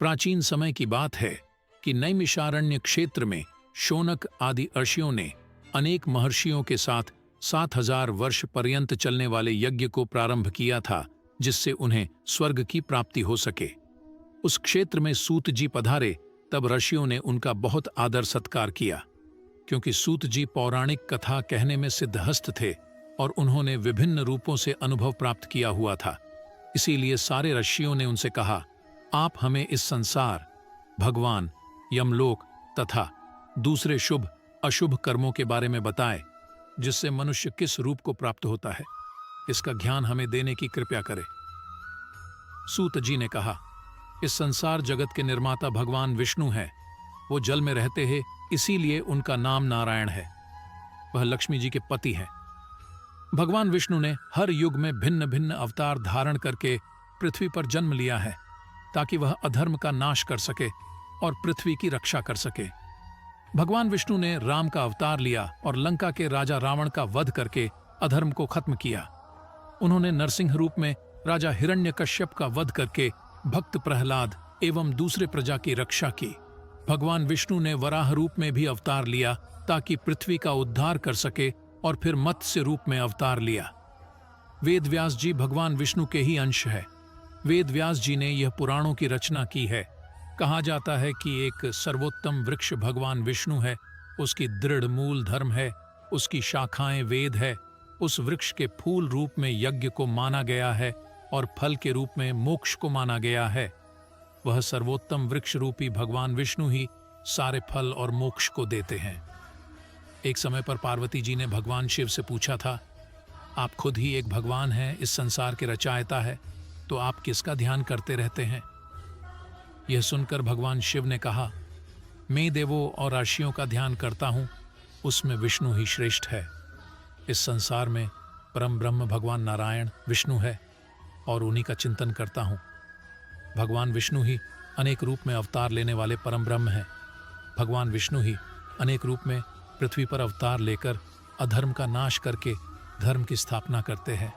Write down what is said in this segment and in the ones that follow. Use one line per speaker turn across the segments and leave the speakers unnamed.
प्राचीन समय की बात है कि नैमिषारण्य क्षेत्र में शौनक आदि ऋषियों ने अनेक महर्षियों के साथ 7000 वर्ष पर्यंत चलने वाले यज्ञ को प्रारंभ किया था, जिससे उन्हें स्वर्ग की प्राप्ति हो सके। उस क्षेत्र में सूत जी पधारे तब ऋषियों ने उनका बहुत आदर सत्कार किया, क्योंकि सूत जी पौराणिक कथा कहने में सिद्धहस्त थे और उन्होंने विभिन्न रूपों से अनुभव प्राप्त किया हुआ था। इसीलिए सारे ऋषियों ने उनसे कहा, आप हमें इस संसार, भगवान, यमलोक तथा दूसरे शुभ अशुभ कर्मों के बारे में बताएं, जिससे मनुष्य किस रूप को प्राप्त होता है। इसका ज्ञान हमें देने की कृपा करें। सूत जी ने कहा, इस संसार जगत के निर्माता भगवान विष्णु हैं। वो जल में रहते हैं, इसीलिए उनका नाम नारायण है। वह लक्ष्मी जी के पति हैं। भगवान विष्णु ने हर युग में भिन्न भिन्न अवतार धारण करके पृथ्वी पर जन्म लिया है, ताकि वह अधर्म का नाश कर सके और पृथ्वी की रक्षा कर सके। भगवान विष्णु ने राम का अवतार लिया और लंका के राजा रावण का वध करके अधर्म को खत्म किया। उन्होंने नरसिंह रूप में राजा हिरण्यकश्यप का वध करके भक्त प्रहलाद एवं दूसरे प्रजा की रक्षा की। भगवान विष्णु ने वराह रूप में भी अवतार लिया, ताकि पृथ्वी का उद्धार कर सके, और फिर मत्स्य रूप में अवतार लिया। वेद व्यास जी भगवान विष्णु के ही अंश है। वेद व्यास जी ने यह पुराणों की रचना की है। कहा जाता है कि एक सर्वोत्तम वृक्ष भगवान विष्णु है, उसकी दृढ़ मूल धर्म है, उसकी शाखाएं वेद है। उस वृक्ष के फूल रूप में यज्ञ को माना गया है और फल के रूप में मोक्ष को माना गया है। वह सर्वोत्तम वृक्ष रूपी भगवान विष्णु ही सारे फल और मोक्ष को देते हैं। एक समय पर पार्वती जी ने भगवान शिव से पूछा था, आप खुद ही एक भगवान हैं, इस संसार के रचयिता है, तो आप किसका ध्यान करते रहते हैं? यह सुनकर भगवान शिव ने कहा, मैं देवों और ऋषियों का ध्यान करता हूं, उसमें विष्णु ही श्रेष्ठ है। इस संसार में परम ब्रह्म भगवान नारायण विष्णु है और उन्हीं का चिंतन करता हूं। भगवान विष्णु ही अनेक रूप में अवतार लेने वाले परम ब्रह्म हैं। भगवान विष्णु ही अनेक रूप में पृथ्वी पर अवतार लेकर अधर्म का नाश करके धर्म की स्थापना करते हैं।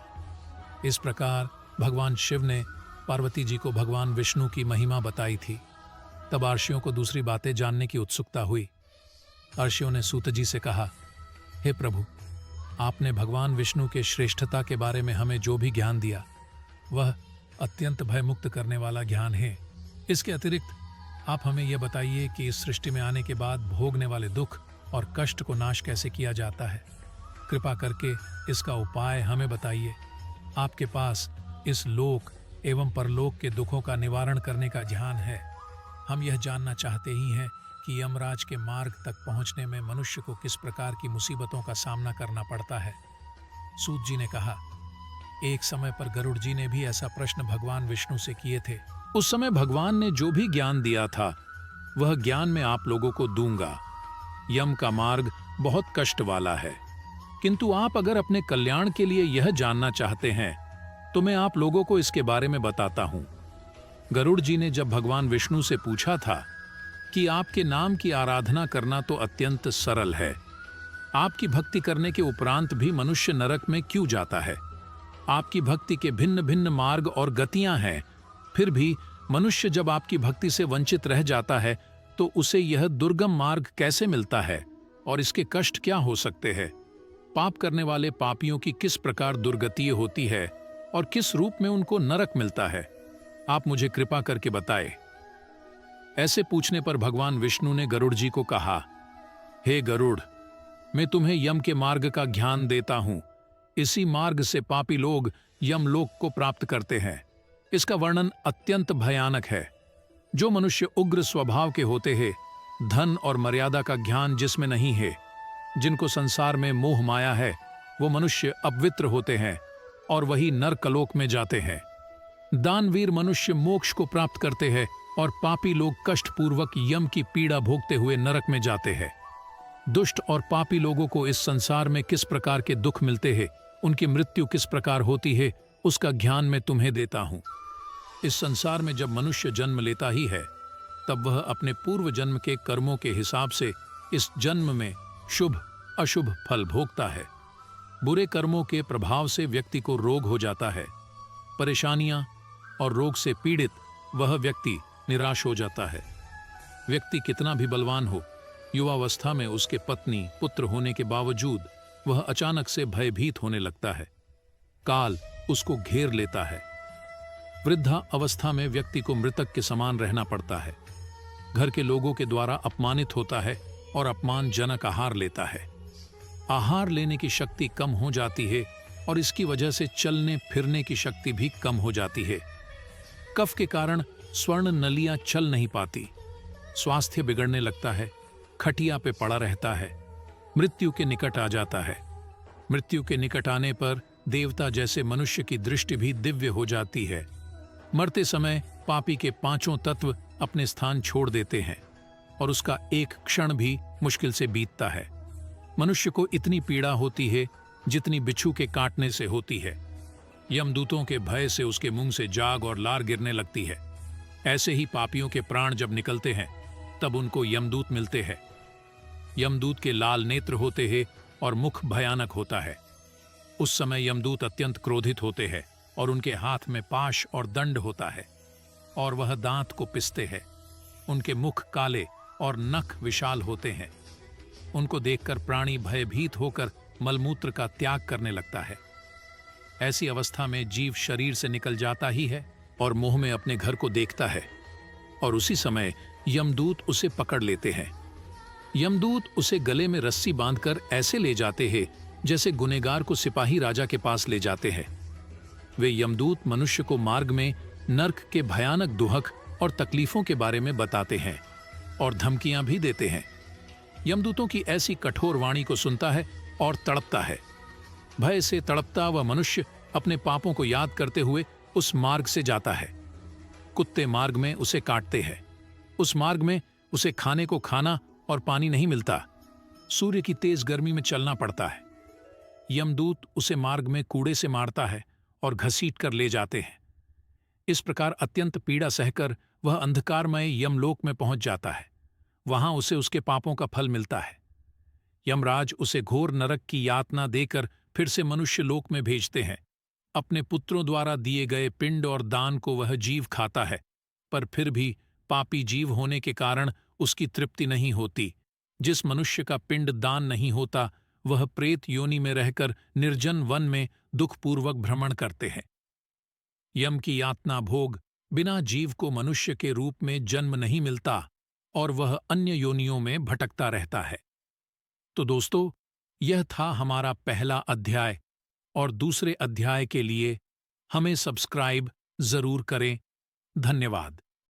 इस प्रकार भगवान शिव ने पार्वती जी को भगवान विष्णु की महिमा बताई थी। तब ऋषियों को दूसरी बातें जानने की उत्सुकता हुई। ऋषियों ने सूत जी से कहा, हे प्रभु, आपने भगवान विष्णु के श्रेष्ठता के बारे में हमें जो भी ज्ञान दिया, वह अत्यंत भयमुक्त करने वाला ज्ञान है। इसके अतिरिक्त आप हमें यह बताइए कि इस सृष्टि में आने के बाद भोगने वाले दुख और कष्ट को नाश कैसे किया जाता है। कृपा करके इसका उपाय हमें बताइए। आपके पास इस लोक एवं परलोक के दुखों का निवारण करने का ध्यान है। हम यह जानना चाहते ही हैं कि यमराज के मार्ग तक पहुंचने में मनुष्य को किस प्रकार की मुसीबतों का सामना करना पड़ता है। सूत जी ने कहा, एक समय पर गरुड़ जी ने भी ऐसा प्रश्न भगवान विष्णु से किए थे। उस समय भगवान ने जो भी ज्ञान दिया था, वह ज्ञान मैं आप लोगों को दूंगा। यम का मार्ग बहुत कष्ट वाला है, किंतु आप अगर अपने कल्याण के लिए यह जानना चाहते हैं तो मैं आप लोगों को इसके बारे में बताता हूं। गरुड़ जी ने जब भगवान विष्णु से पूछा था कि आपके नाम की आराधना करना तो अत्यंत सरल है, आपकी भक्ति करने के उपरांत भी मनुष्य नरक में क्यों जाता है? आपकी भक्ति के भिन्न भिन्न मार्ग और गतियां हैं, फिर भी मनुष्य जब आपकी भक्ति से वंचित रह जाता है तो उसे यह दुर्गम मार्ग कैसे मिलता है और इसके कष्ट क्या हो सकते हैं? पाप करने वाले पापियों की किस प्रकार दुर्गति होती है और किस रूप में उनको नरक मिलता है? आप मुझे कृपा करके बताएं। ऐसे पूछने पर भगवान विष्णु ने गरुड़ जी को कहा, हे गरुड़, मैं तुम्हें यम के मार्ग का ज्ञान देता हूं। इसी मार्ग से पापी लोग यमलोक को प्राप्त करते हैं। इसका वर्णन अत्यंत भयानक है। जो मनुष्य उग्र स्वभाव के होते हैं, धन और मर्यादा का ज्ञान जिसमें नहीं है, जिनको संसार में मोह माया है, वो मनुष्य अपवित्र होते हैं और वही नरकलोक में जाते हैं। दानवीर मनुष्य मोक्ष को प्राप्त करते हैं और पापी लोग कष्टपूर्वक यम की पीड़ा भोगते हुए नरक में जाते हैं। दुष्ट और पापी लोगों को इस संसार में किस प्रकार के दुख मिलते हैं, उनकी मृत्यु किस प्रकार होती है, उसका ज्ञान मैं तुम्हें देता हूं। इस संसार में जब मनुष्य जन्म लेता ही है, तब वह अपने पूर्व जन्म के कर्मों के हिसाब से इस जन्म में शुभ अशुभ फल भोगता है। बुरे कर्मों के प्रभाव से व्यक्ति को रोग हो जाता है। परेशानियां और रोग से पीड़ित वह व्यक्ति निराश हो जाता है। व्यक्ति कितना भी बलवान हो, युवावस्था में उसके पत्नी पुत्र होने के बावजूद वह अचानक से भयभीत होने लगता है। काल उसको घेर लेता है। वृद्धा अवस्था में व्यक्ति को मृतक के समान रहना पड़ता है। घर के लोगों के द्वारा अपमानित होता है और अपमानजनक आहार लेता है। आहार लेने की शक्ति कम हो जाती है और इसकी वजह से चलने फिरने की शक्ति भी कम हो जाती है। कफ के कारण स्वर्ण नलियां चल नहीं पाती। स्वास्थ्य बिगड़ने लगता है। खटिया पे पड़ा रहता है। मृत्यु के निकट आ जाता है। मृत्यु के निकट आने पर देवता जैसे मनुष्य की दृष्टि भी दिव्य हो जाती है। मरते समय पापी के पांचों तत्व अपने स्थान छोड़ देते हैं और उसका एक क्षण भी मुश्किल से बीतता है। मनुष्य को इतनी पीड़ा होती है जितनी बिच्छू के काटने से होती है। यमदूतों के भय से उसके मुंह से जाग और लार गिरने लगती है। ऐसे ही पापियों के प्राण जब निकलते हैं तब उनको यमदूत मिलते हैं। यमदूत के लाल नेत्र होते हैं और मुख भयानक होता है। उस समय यमदूत अत्यंत क्रोधित होते हैं और उनके हाथ में पाश और दंड होता है और वह दांत को पिसते हैं। उनके मुख काले और नख विशाल होते हैं। उनको देखकर प्राणी भयभीत होकर मलमूत्र का त्याग करने लगता है। ऐसी अवस्था में जीव शरीर से निकल जाता ही है और मोह में अपने घर को देखता है और उसी समय यमदूत उसे पकड़ लेते हैं। यमदूत उसे गले में रस्सी बांधकर ऐसे ले जाते हैं जैसे गुनहगार को सिपाही राजा के पास ले जाते हैं। वे यमदूत मनुष्य को मार्ग में नर्क के भयानक दुहक और तकलीफों के बारे में बताते हैं और धमकियां भी देते हैं। यमदूतों की ऐसी कठोर वाणी को सुनता है और तड़पता है। भय से तड़पता वह मनुष्य अपने पापों को याद करते हुए उस मार्ग से जाता है। कुत्ते मार्ग में उसे काटते हैं। उस मार्ग में उसे खाने को खाना और पानी नहीं मिलता। सूर्य की तेज गर्मी में चलना पड़ता है। यमदूत उसे मार्ग में कूड़े से मारता है और घसीट कर ले जाते हैं। इस प्रकार अत्यंत पीड़ा सहकर वह अंधकारमय यमलोक में पहुंच जाता है। वहां उसे उसके पापों का फल मिलता है। यमराज उसे घोर नरक की यातना देकर फिर से मनुष्य लोक में भेजते हैं। अपने पुत्रों द्वारा दिए गए पिंड और दान को वह जीव खाता है, पर फिर भी पापी जीव होने के कारण उसकी तृप्ति नहीं होती। जिस मनुष्य का पिंड दान नहीं होता वह प्रेत योनि में रहकर निर्जन वन में दुखपूर्वक भ्रमण करते हैं। यम की यातना भोग बिना जीव को मनुष्य के रूप में जन्म नहीं मिलता और वह अन्य योनियों में भटकता रहता है। तो दोस्तों, यह था हमारा पहला अध्याय और दूसरे अध्याय के लिए हमें सब्सक्राइब जरूर करें। धन्यवाद।